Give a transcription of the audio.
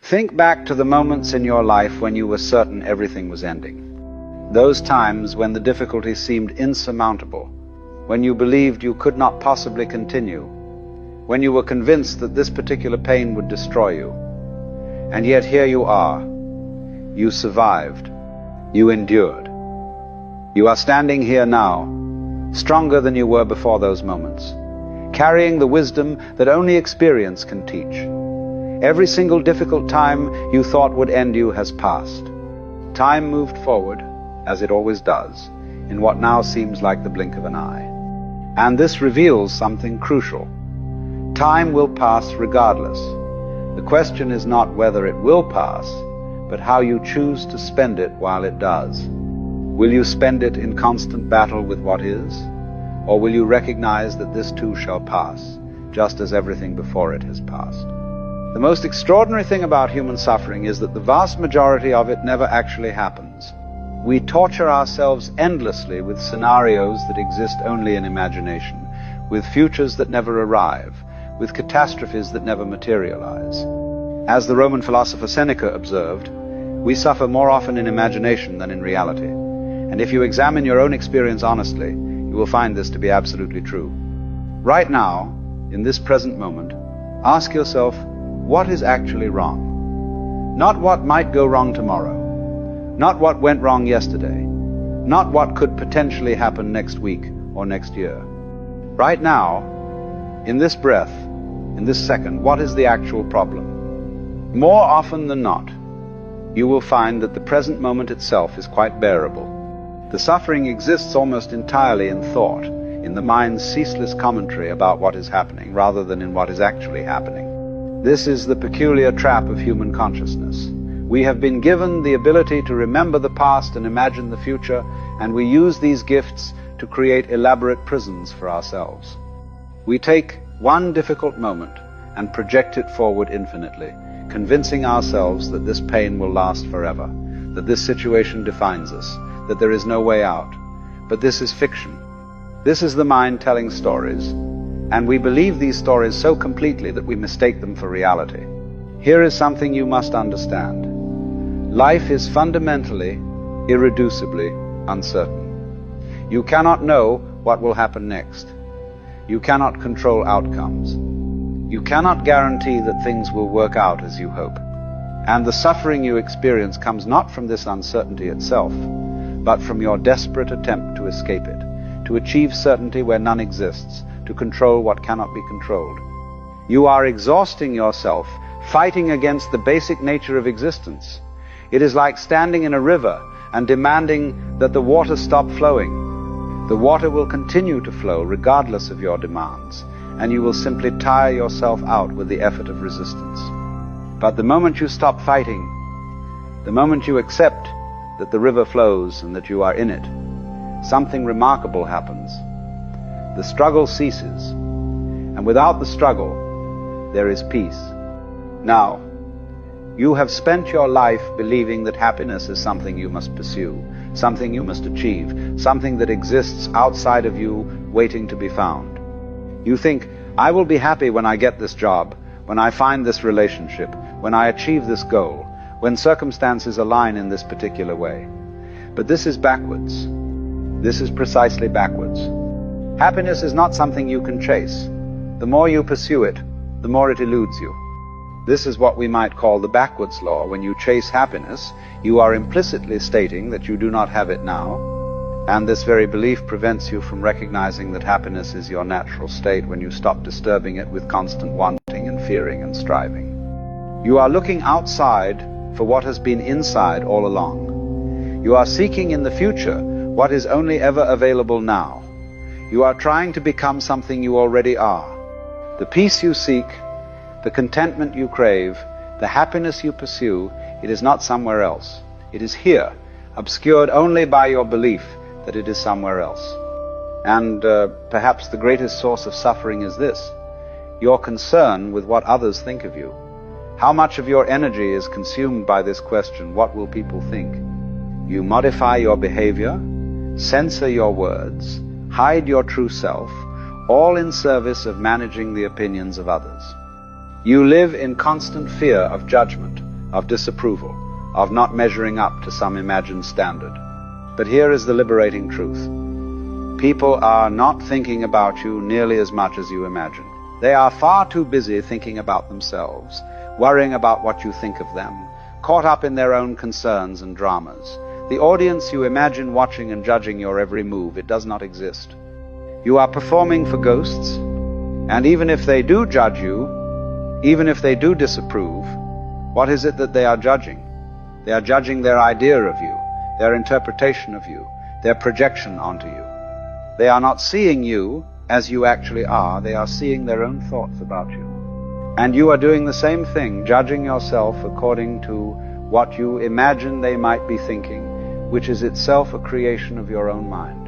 Think back to the moments in your life when you were certain everything was ending. Those times when the difficulty seemed insurmountable, when you believed you could not possibly continue, when you were convinced that this particular pain would destroy you. And yet here you are. You survived. You endured. You are standing here now, stronger than you were before those moments, carrying the wisdom that only experience can teach. Every single difficult time you thought would end you has passed. Time moved forward, as it always does, in what now seems like the blink of an eye. And this reveals something crucial. Time will pass regardless. The question is not whether it will pass, but how you choose to spend it while it does. Will you spend it in constant battle with what is, or will you recognize that this too shall pass, just as everything before it has passed? The most extraordinary thing about human suffering is that the vast majority of it never actually happens. We torture ourselves endlessly with scenarios that exist only in imagination, with futures that never arrive, with catastrophes that never materialize. As the Roman philosopher Seneca observed, we suffer more often in imagination than in reality. And if you examine your own experience honestly, you will find this to be absolutely true. Right now, in this present moment, ask yourself, what is actually wrong? Not what might go wrong tomorrow. Not what went wrong yesterday. Not what could potentially happen next week or next year. Right now, in this breath, in this second, what is the actual problem? More often than not, you will find that the present moment itself is quite bearable. The suffering exists almost entirely in thought, in the mind's ceaseless commentary about what is happening, rather than in what is actually happening. This is the peculiar trap of human consciousness. We have been given the ability to remember the past and imagine the future, and we use these gifts to create elaborate prisons for ourselves. We take one difficult moment and project it forward infinitely, convincing ourselves that this pain will last forever, that this situation defines us, that there is no way out. But this is fiction. This is the mind telling stories, and we believe these stories so completely that we mistake them for reality. Here is something you must understand. Life is fundamentally, irreducibly uncertain. You cannot know what will happen next. You cannot control outcomes. You cannot guarantee that things will work out as you hope. And the suffering you experience comes not from this uncertainty itself, but from your desperate attempt to escape it, to achieve certainty where none exists, to control what cannot be controlled. You are exhausting yourself, fighting against the basic nature of existence. It is like standing in a river and demanding that the water stop flowing. The water will continue to flow regardless of your demands, and you will simply tire yourself out with the effort of resistance. But the moment you stop fighting, the moment you accept that the river flows and that you are in it, something remarkable happens. The struggle ceases, and without the struggle, there is peace. Now, you have spent your life believing that happiness is something you must pursue, something you must achieve, something that exists outside of you, waiting to be found. You think, I will be happy when I get this job, when I find this relationship, when I achieve this goal, when circumstances align in this particular way. But this is backwards. This is precisely backwards. Happiness is not something you can chase. The more you pursue it, the more it eludes you. This is what we might call the backwards law. When you chase happiness, you are implicitly stating that you do not have it now, and this very belief prevents you from recognizing that happiness is your natural state when you stop disturbing it with constant wanting and fearing and striving. You are looking outside for what has been inside all along. You are seeking in the future what is only ever available now. You are trying to become something you already are. The peace you seek, the contentment you crave, the happiness you pursue, it is not somewhere else. It is here, obscured only by your belief that it is somewhere else. And perhaps the greatest source of suffering is this: your concern with what others think of you. How much of your energy is consumed by this question, what will people think? You modify your behavior, censor your words, hide your true self, all in service of managing the opinions of others. You live in constant fear of judgment, of disapproval, of not measuring up to some imagined standard. But here is the liberating truth. People are not thinking about you nearly as much as you imagine. They are far too busy thinking about themselves, worrying about what you think of them, caught up in their own concerns and dramas. The audience you imagine watching and judging your every move, it does not exist. You are performing for ghosts, and even if they do judge you, even if they do disapprove, what is it that they are judging? They are judging their idea of you, their interpretation of you, their projection onto you. They are not seeing you as you actually are. They are seeing their own thoughts about you. And you are doing the same thing, judging yourself according to what you imagine they might be thinking, which is itself a creation of your own mind.